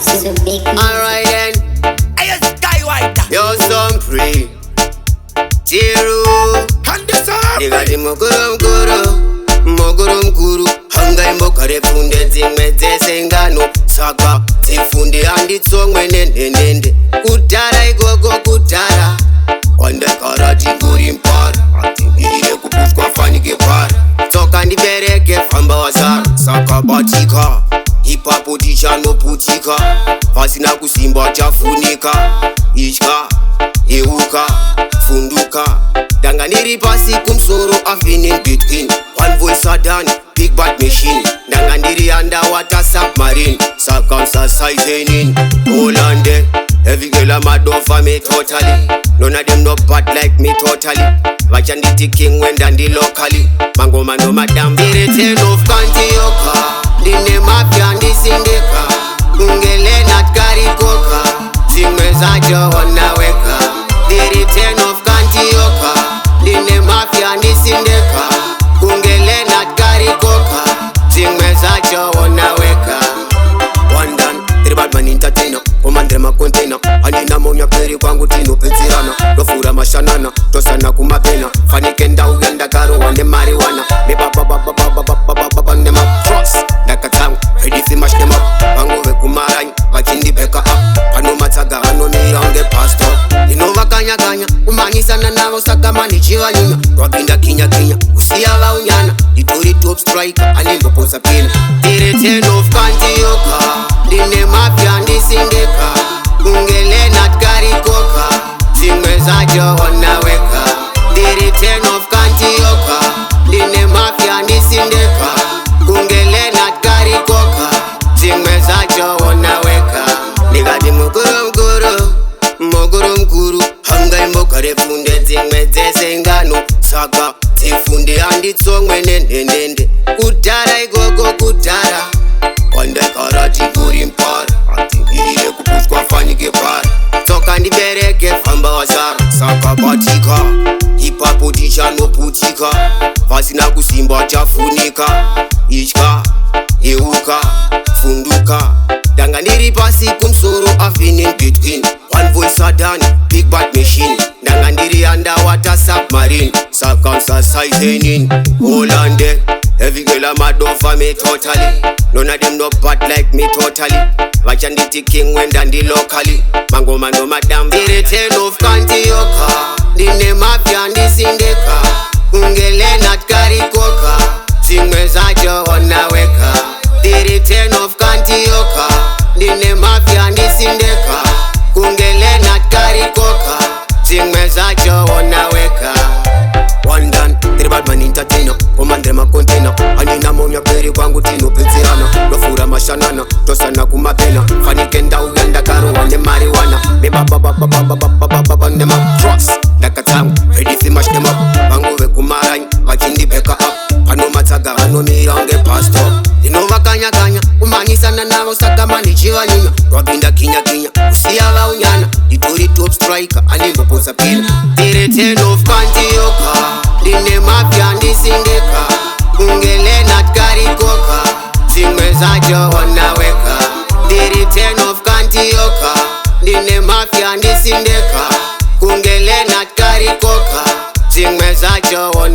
Zubic. Alright then, Hey, skywide. yo some free Tiro Digati mokoro mkuru Hanga imbokare funde dzimwe dzese ngano Saka dzifunde handitsomwe nendende Kudhara igogo kudhara Wandakara tingori mpara Ire kupuswa fanike para Toka ndibereke famba wazara Saka batika Ipapo tichanoputika Pasina kusimba chafunika Ichka, euka, funduka Danga niri pasi kumsoro I've been in between One voice adani, big bad machine Danga niri underwater submarine Circumcising Hollande Every girl I'm mad over me totally None of them no bad like me totally Vachanditi king when dandi locally Mango mano madam The return of kanttioka Dine mafia ndisindika Ungele nat karikoka Zimwe zajo wanaweka The return of kanttioka Dine mafia ndisindika Ungele nat karikoka Zimwe zajo wanaweka One done, three bad man entertainer Omandre ma container Anina monya peri kwangu tino pezirana Dofura mashanana, tosana kumapena Fanikenda ugenda karo wande marijuana Me baba nema cross Daka tangu, ready fi mash them up Bango ve kumarany, vakindi beka up Pano matsaga hano mirange pastor Inova kanya kanya, umanyisana navo saka mani chiva nyunya Rwabinda kinya kinya, usiya va unyana Ditori top striker, alimbo posa pina The return of kanttioka Dine mafia ndisindika Ungele nat karikoka Zimwe zajo wanaweka The return of kanttioka Dine mafia ndisindika Ungele nat karikoka Zimwe zajo wanaweka Nigati mokoro mkuru Hanga imbokare funde zimwe dzese ngano Saka dzifunde handitsomwe nendende Kudhara igogo kudhara Wandakara tingori mpara Ire kupuswa fanike para Toka ndibereke famba wazara Saka batika Ipapo tichanoputika Pasina kusimba chafunika Ichka, euka, funduka Danga niri pasi kumsoro I've been in between One voice adani, big bad machine Danga niri underwater submarine Circumcising Hollande Every girl I'm mad over me totally None of them no bad like me totally Vachanditi king when dandi locally Mango mano madam The return of kanttioka Dine mafia ndisindika Ungele nat karikoka Zimwe zajo wanaweka The return of kanttioka Dine mafia ndisindika Ungele nat karikoka Zimwe zajo wanaweka One done, three bad man entertainer Omandre ma container Anina monya peri kwangu tino pezirana Dofura mashanana, tosana kumapena Fanikenda ugenda karo wande marijuana Me baba nema cross Daka tangu, ready fi mash them up Bango ve kumarany, vakindi beka up Pano matsaga hano mirange pastor Inova kanya kanya, umanyisana navo saka mani chiva nyunya Rwabinda kinya kinya, usiya va unyana Ditori top striker, alimbo posa pina The return of kanttioka Dine mafia ndisindika Ungele nat karikoka Zimwe zajo wanaweka The return of kanttioka Dine mafia ndisindika Ungele nat karikoka Zimwe zajo wanaweka